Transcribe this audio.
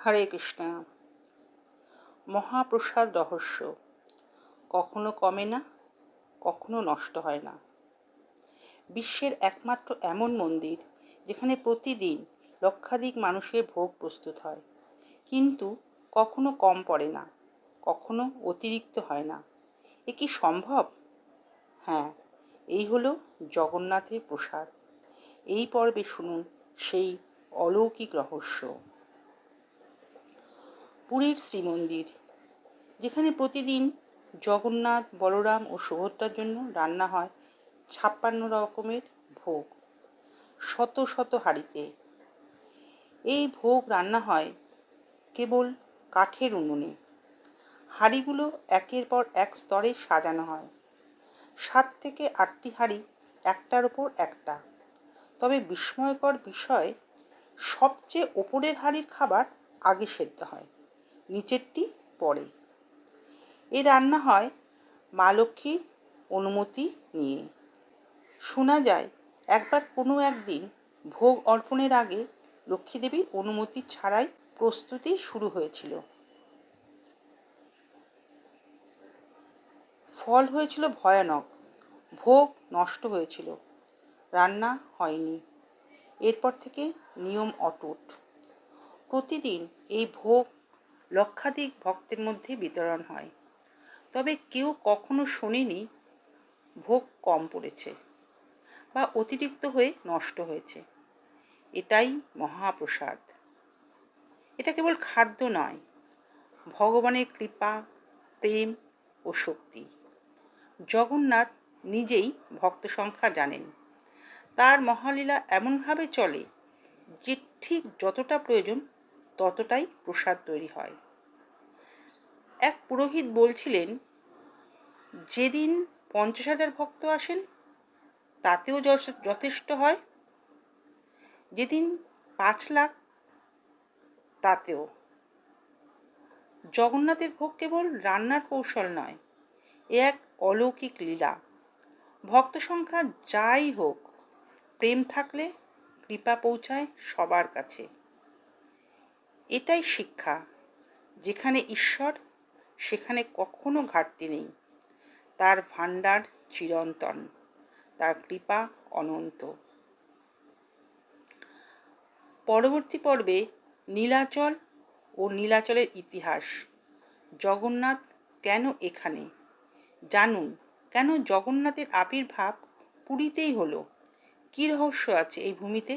হরে কৃষ্ণ। মহাপ্রসাদ রহস্য কখনো কমে না, কখনো নষ্ট হয় না। বিশ্বের একমাত্র এমন মন্দির যেখানে প্রতিদিন লক্ষাধিক মানুষের ভোগ প্রস্তুত হয়, কিন্তু কখনো কম পড়ে না, কখনো অতিরিক্ত হয় না। এ কি সম্ভব? হ্যাঁ, এই হলো জগন্নাথের প্রসাদ। এই পর্বে শুনুন সেই অলৌকিক রহস্য। পুরীর শ্রীমন্দির, যেখানে প্রতিদিন জগন্নাথ, বলরাম ও সুভদ্রার জন্য রান্না হয় 56 রকমের ভোগ, শত শত হাঁড়িতে। এই ভোগ রান্না হয় কেবল কাঠের উনুনে। হাঁড়িগুলো একের পর এক স্তরে সাজানো হয়। 7 থেকে 8টি হাঁড়ি একটার উপর একটা। তবে বিস্ময়কর বিষয়, সবচেয়ে ওপরের হাঁড়ির খাবার আগে সেদ্ধ হয়, নিচেরটি পরে। এ রান্না হয় মা লক্ষ্মীর অনুমতি নিয়ে। শোনা যায় একবার কোনো একদিন ভোগ অর্পণের আগে লক্ষ্মী দেবীর অনুমতি ছাড়াই প্রস্তুতি শুরু হয়েছিল। ফল হয়েছিল ভয়ানক। ভোগ নষ্ট হয়েছিল, রান্না হয়নি। এরপর থেকে নিয়ম অটুট। প্রতিদিন এই ভোগ লক্ষাধিক ভক্তের মধ্যে বিতরণ হয়। তবে কেউ কখনো শোনেনি ভোগ কম পড়েছে বা অতিরিক্ত হয়ে নষ্ট হয়েছে। এটাই মহাপ্রসাদ। এটা কেবল খাদ্য নয়, ভগবানের কৃপা, প্রেম ও শক্তি। জগন্নাথ নিজেই ভক্ত সংখ্যা জানেন। তার মহালীলা এমনভাবে চলে যে ঠিক যতটা প্রয়োজন ততটাই প্রসাদ তৈরি হয়। এক পুরোহিত বলছিলেন, যেদিন 50,000 ভক্ত আসেন তাতেও যথেষ্ট হয়, যেদিন 5 লাখ তাতেও। জগন্নাথের ভোগ কেবল রান্নার কৌশল নয়, এ এক অলৌকিক লীলা। ভক্ত সংখ্যা যাই হোক, প্রেম থাকলে কৃপা পৌঁছায় সবার কাছে। এটাই শিক্ষা, যেখানে ঈশ্বর সেখানে কখনো ঘাটতি নেই। তার ভাণ্ডার চিরন্তন, তার কৃপা অনন্ত। পরবর্তী পর্বে নীলাচল ও নীলাচলের ইতিহাস। জগন্নাথ কেন এখানে? জানুন কেন জগন্নাথের আবির্ভাব পুরীতেই হলো। কী রহস্য আছে এই ভূমিতে?